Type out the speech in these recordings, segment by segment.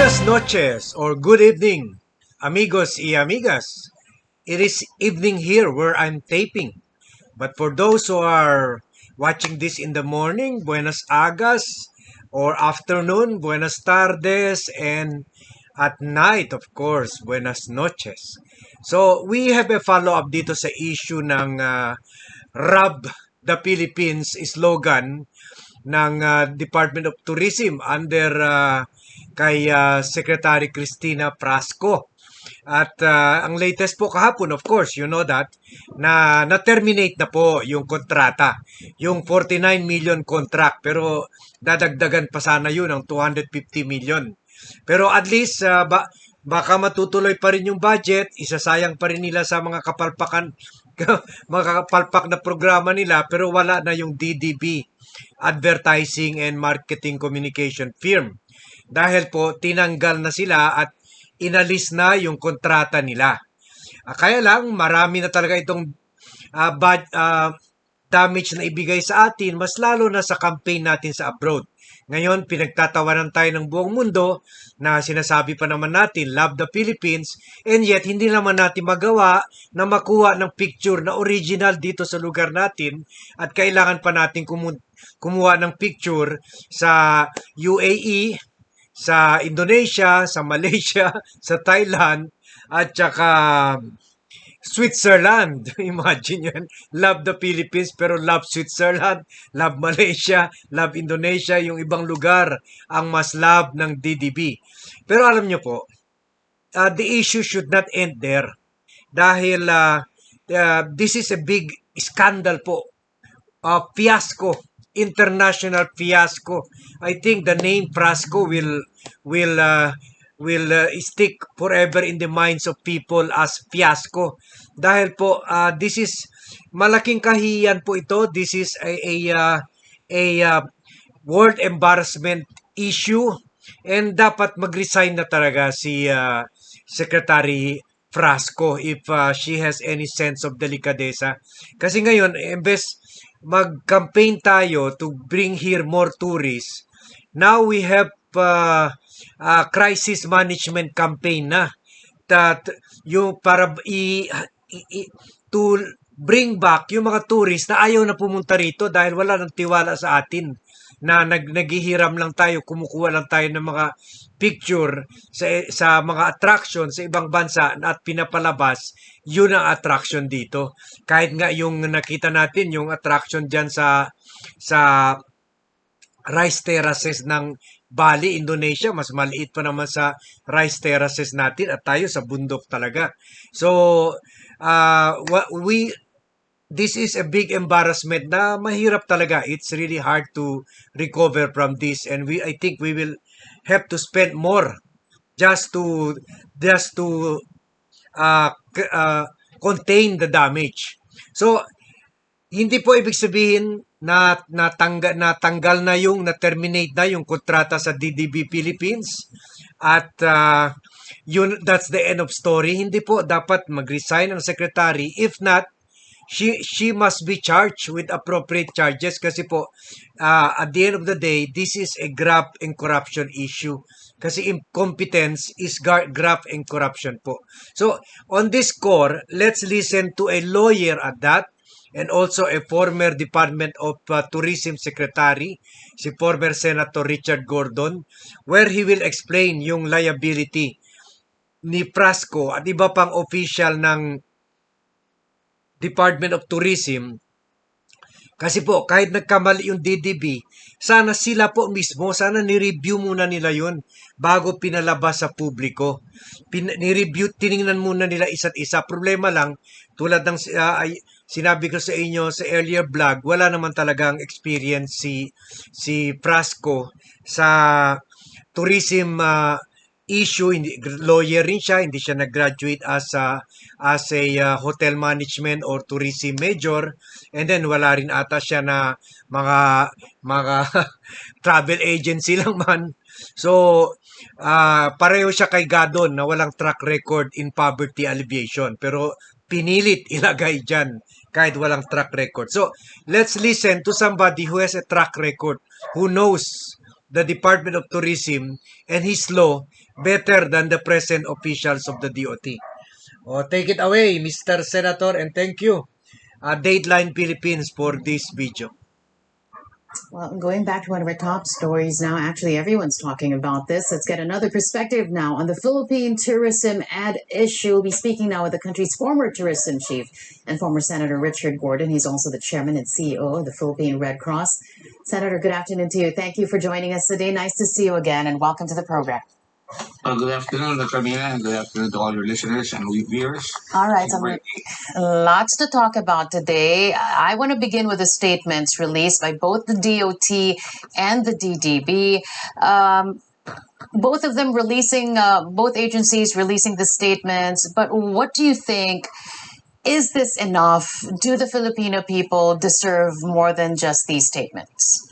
Buenas noches or good evening, amigos y amigas. It is evening here where I'm taping. But for those who are watching this in the morning, buenas agas, or afternoon, buenas tardes, and at night, of course, buenas noches. So we have a follow-up dito sa issue ng Rob the Philippines slogan ng Department of Tourism under kay Secretary Cristina Frasco. At ang latest po kahapon, of course, you know that, na-terminate na po yung kontrata, yung 49 million contract, pero dadagdagan pa sana yun ng 250 million. Pero at least, baka matutuloy pa rin yung budget, isasayang pa rin nila sa mga kapalpakan, mga kapalpak na programa nila, pero wala na yung DDB, Advertising and Marketing Communication Firm. Dahil po, tinanggal na sila at inalis na yung kontrata nila. Kaya lang, marami na talaga itong damage na ibigay sa atin, mas lalo na sa campaign natin sa abroad. Ngayon, pinagtatawanan tayo ng buong mundo na sinasabi pa naman natin, love the Philippines, and yet hindi naman natin magawa na makuha ng picture na original dito sa lugar natin at kailangan pa natin kumuha ng picture sa UAE, sa Indonesia, sa Malaysia, sa Thailand, at saka Switzerland. Imagine yan. Love the Philippines pero love Switzerland, love Malaysia, love Indonesia, yung ibang lugar ang mas love ng DDB. Pero alam nyo po, the issue should not end there dahil this is a big scandal po. Fiasco, international fiasco. I think the name Frasco will stick forever in the minds of people as fiasco. Dahil po this is malaking kahiyan po ito. This is a world embarrassment issue and dapat mag-resign na talaga si Secretary Frasco if she has any sense of delicadeza. Kasi ngayon, imbes mag-campaign tayo to bring here more tourists, now we have crisis management campaign na that yung para to bring back yung mga tourists na ayaw na pumunta rito dahil wala nang tiwala sa atin na naghihiram lang tayo, kumukuha lang tayo ng mga picture sa mga attraction sa ibang bansa at pinapalabas, yun ang attraction dito. Kahit nga yung nakita natin, yung attraction dyan sa rice terraces ng Bali, Indonesia, mas maliit pa naman sa rice terraces natin at tayo sa bundok talaga. So, this is a big embarrassment na mahirap talaga. It's really hard to recover from this and I think we will have to spend more just to contain the damage. So, hindi po ibig sabihin na natanggal na yung na-terminate na yung kontrata sa DDB Philippines at that's the end of story. Hindi po dapat mag-resign ang secretary. If not, she must be charged with appropriate charges kasi po at the end of the day, this is a graft and corruption issue. Kasi incompetence is graft and corruption po. So, on this score, let's listen to a lawyer at that and also a former Department of Tourism Secretary, si former Senator Richard Gordon, where he will explain yung liability ni Frasco at iba pang official ng Department of Tourism. Kasi po, kahit nagkamali yung DDB, sana sila po mismo, sana ni-review muna nila yun bago pinalabas sa publiko. Ni-review, tiningnan muna nila isa't isa. Problema lang, tulad ng sinabi ko sa inyo sa earlier vlog, wala naman talagang experience si Frasco sa tourism issue. Lawyer rin siya, hindi siya nag-graduate as a hotel management or tourism major, and then wala rin ata siya na mga travel agency lang man. So pareho siya kay Gadon na walang track record in poverty alleviation, pero pinilit ilagay dyan kahit walang track record. So let's listen to somebody who has a track record, who knows the Department of Tourism and his law better than the present officials of the DOT. Oh, take it away, Mr. Senator, and thank you, Dateline Philippines, for this video. Well, going back to one of our top stories now, actually, everyone's talking about this. Let's get another perspective now on the Philippine tourism ad issue. We'll be speaking now with the country's former tourism chief and former Senator Richard Gordon. He's also the chairman and CEO of the Philippine Red Cross. Senator, good afternoon to you. Thank you for joining us today. Nice to see you again, and welcome to the program. Good afternoon, Camila, and good afternoon to all your listeners and viewers. All right, so lots to talk about today. I want to begin with the statements released by both the DOT and the DDB. Both of them releasing, both agencies releasing the statements. But what do you think? Is this enough? Do the Filipino people deserve more than just these statements?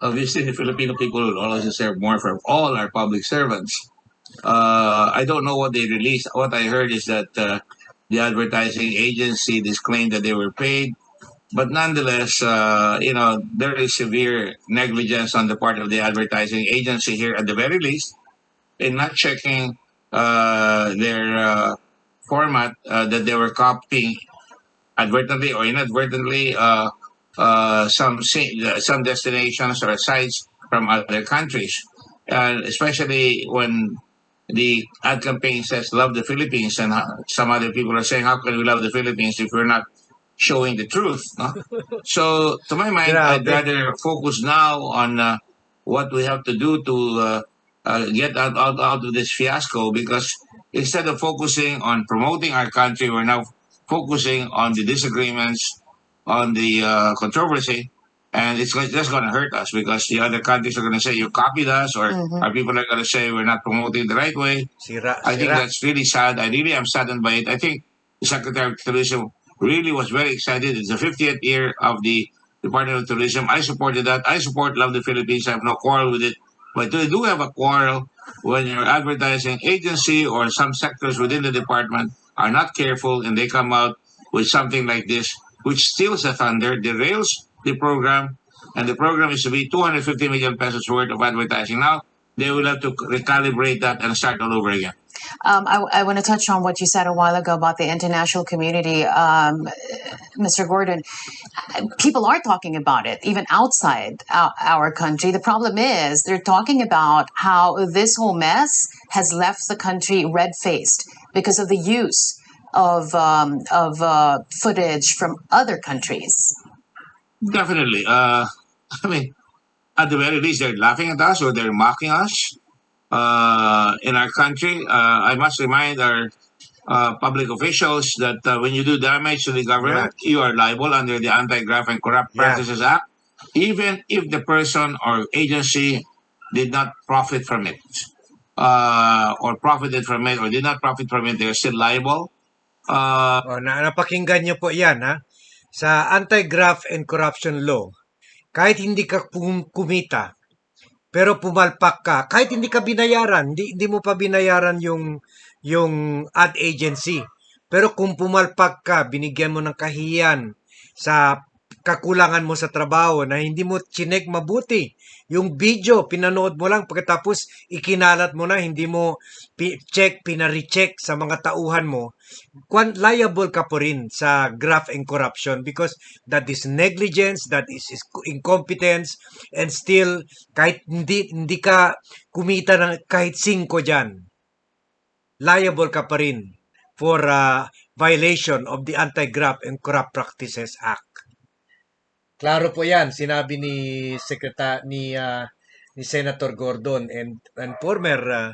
Obviously, the Filipino people will always deserve more from all our public servants. I don't know what they released. What I heard is that the advertising agency disclaimed that they were paid. But nonetheless, there is severe negligence on the part of the advertising agency here at the very least in not checking their format that they were copying advertently or inadvertently some destinations or sites from other countries, and especially when the ad campaign says "Love the Philippines," and some other people are saying, "How can we love the Philippines if we're not showing the truth?" No? So, to my mind, I'd rather focus now on what we have to do to get out of this fiasco, because instead of focusing on promoting our country, we're now focusing on the disagreements, on the controversy, and it's just going to hurt us because the other countries are going to say you copied us, or our people are going to say we're not promoting the right way. I think that's really sad. I really am saddened by it. I think the Secretary of Tourism really was very excited. It's the 50th year of the Department of Tourism. I supported that. I support Love the Philippines. I have no quarrel with it. But I do have a quarrel when your advertising agency or some sectors within the department are not careful and they come out with something like this, which steals the thunder, derails the program, and the program is to be 250 million pesos worth of advertising. Now, they will have to recalibrate that and start all over again. I want to touch on what you said a while ago about the international community, Mr. Gordon. People are talking about it, even outside our country. The problem is they're talking about how this whole mess has left the country red-faced because of the use of footage from other countries. Definitely. I mean, at the very least, they're laughing at us or they're mocking us in our country. I must remind our public officials that when you do damage to the government, you are liable under the Anti-Graft and Corrupt Practices Act, even if the person or agency did not profit from it, or profited from it, or did not profit from it, they're still liable. Napakinggan niyo po yan, ha? Sa Anti-Graft and Corruption Law, kahit hindi ka kumita, pero pumalpak ka, kahit hindi ka binayaran, hindi mo pa binayaran yung ad agency. Pero kung pumalpak ka, binigyan mo ng kahiyan sa kakulangan mo sa trabaho na hindi mo chinek mabuti. Yung video, pinanood mo lang pagkatapos ikinalat mo na, hindi mo check, pinare-check sa mga tauhan mo, liable ka po rin sa graft and corruption because that is negligence, that is incompetence, and still, kahit hindi ka kumita ng kahit 5 dyan, liable ka pa rin for violation of the Anti-Graft and Corrupt Practices Act. Klaro po yan, sinabi ni Senator Gordon and former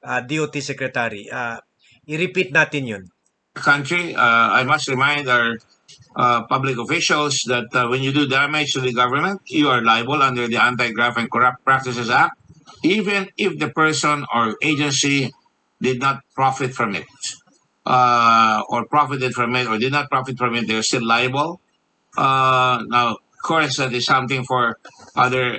DOT Secretary. I-repeat natin yun. Country, I must remind our public officials that when you do damage to the government, you are liable under the Anti-Graft and Corrupt Practices Act, even if the person or agency did not profit from it, or profited from it, or did not profit from it, they're still liable. Now, of course, that is something for other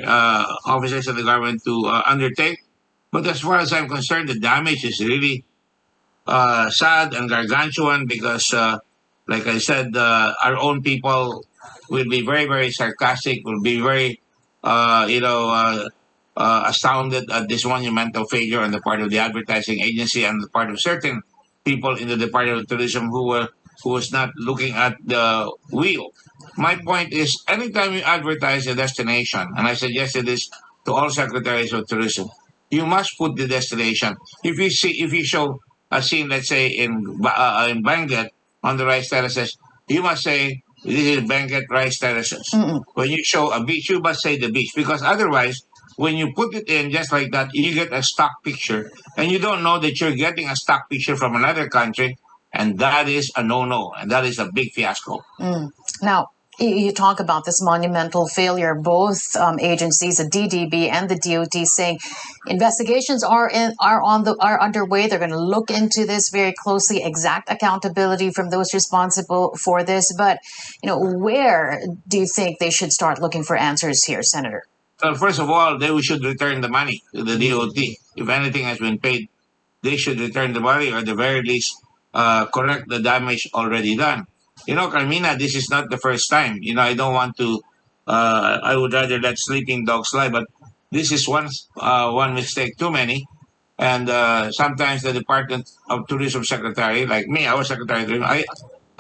officers of the government to undertake. But as far as I'm concerned, the damage is really sad and gargantuan because, like I said, our own people will be very, very sarcastic, will be very, astounded at this monumental failure on the part of the advertising agency and the part of certain people in the Department of Tourism who was not looking at the wheel. My point is, anytime you advertise a destination, and I suggested this to all secretaries of tourism, you must put the destination. If you show a scene, let's say in Benguet on the rice terraces, you must say this is Benguet rice terraces. When you show a beach, you must say the beach, because otherwise, when you put it in just like that, you get a stock picture, and you don't know that you're getting a stock picture from another country, and that is a no-no, and that is a big fiasco. Now, you talk about this monumental failure. Both agencies, the DDB and the DOT, saying investigations are underway. They're going to look into this very closely. Exact accountability from those responsible for this. But where do you think they should start looking for answers here, Senator? Well, first of all, they should return the money to the DOT. If anything has been paid, they should return the money, or at the very least, correct the damage already done. Carmina, this is not the first time. I don't want to. I would rather let sleeping dogs lie, but this is one mistake too many. And sometimes the Department of Tourism Secretary, like me, I was Secretary of Tourism,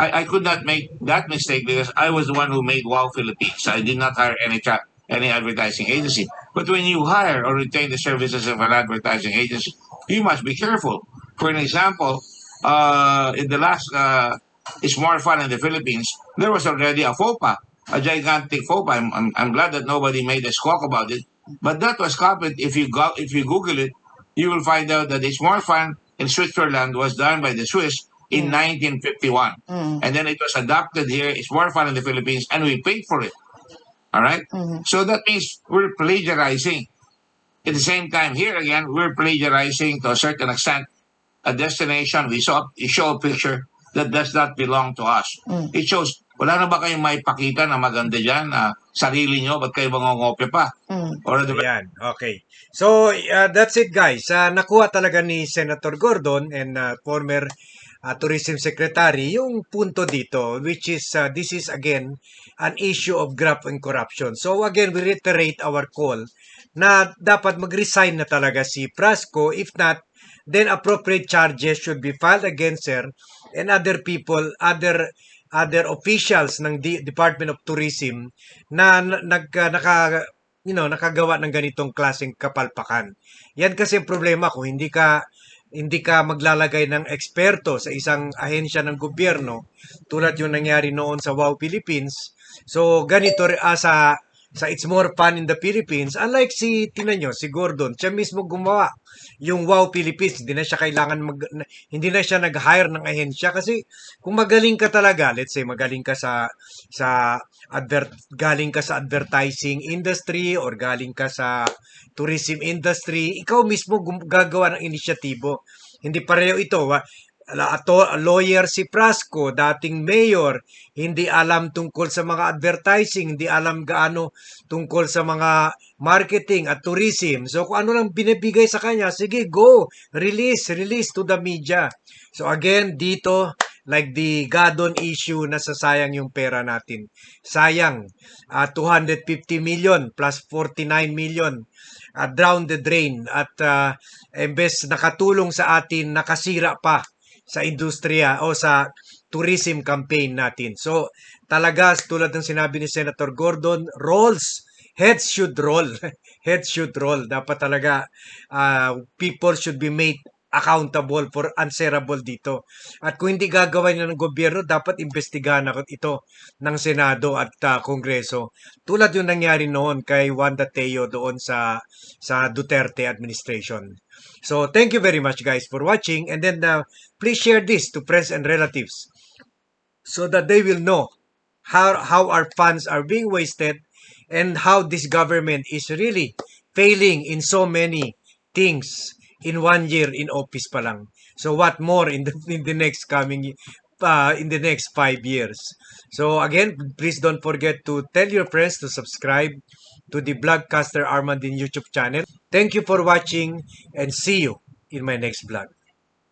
I could not make that mistake because I was the one who made Wow Philippines. I did not hire any advertising agency. But when you hire or retain the services of an advertising agency, you must be careful. For an example, in the last It's More Fun in the Philippines, there was already a faux pas, a gigantic faux pas. I'm glad that nobody made a squawk about it. But that was copied. If you Google it, you will find out that It's More Fun in Switzerland was done by the Swiss in 1951. And then it was adopted here. It's More Fun in the Philippines, and we paid for it. All right? So that means we're plagiarizing. At the same time, here again, we're plagiarizing to a certain extent a destination. You show a picture that does not belong to us. It shows, wala na ba kayong may pakita na maganda dyan, na sarili nyo, ba't kayo mangongopya pa? Or Ayan, okay. So, that's it guys. Nakuha talaga ni Senator Gordon and former Tourism Secretary yung punto dito, which is this is again an issue of graft and corruption. So again, we reiterate our call na dapat mag-resign na talaga si Frasco. If not, then appropriate charges should be filed against her and other people, other officials ng Department of Tourism na nakagawa ng ganitong klaseng kapalpakan. Yan kasi ang problema kung hindi ka maglalagay ng eksperto sa isang ahensya ng gobyerno tulad yung nangyari noon sa Wow Philippines. So ganito sa It's More Fun in the Philippines, unlike si Gordon, siya mismo gumawa yung Wow Philippines. Hindi na siya nag-hire ng ahensya kasi kung magaling ka talaga, let's say galing ka sa advertising industry or galing ka sa tourism industry, ikaw mismo gagawa ng inisyatibo. Hindi pareho ito. Lawyer si Frasco, dating mayor, hindi alam tungkol sa mga advertising, hindi alam gaano tungkol sa mga marketing at tourism. So kung ano lang binibigay sa kanya, sige, go, release to the media. So again, dito, like the Gadon issue, nasasayang yung pera natin. Sayang, 250 million plus 49 million down the drain at imbes nakatulong sa atin, nakasira pa sa industriya o sa tourism campaign natin. So, talaga, tulad ng sinabi ni Senator Gordon, heads should roll. Heads should roll. Dapat talaga, people should be made accountable for answerable dito. At kung hindi gagawin ng gobyerno, dapat imbestigahan ito ng Senado at Kongreso. Tulad yung nangyari noon kay Wanda Teo doon sa Duterte administration. So, thank you very much guys for watching, and then please share this to friends and relatives so that they will know how our funds are being wasted and how this government is really failing in so many things in 1 year in office pa lang. So what more in the next coming in the next 5 years. So again, please don't forget to tell your friends to subscribe to the Vlogcaster Armandin YouTube channel. Thank you for watching and see you in my next vlog.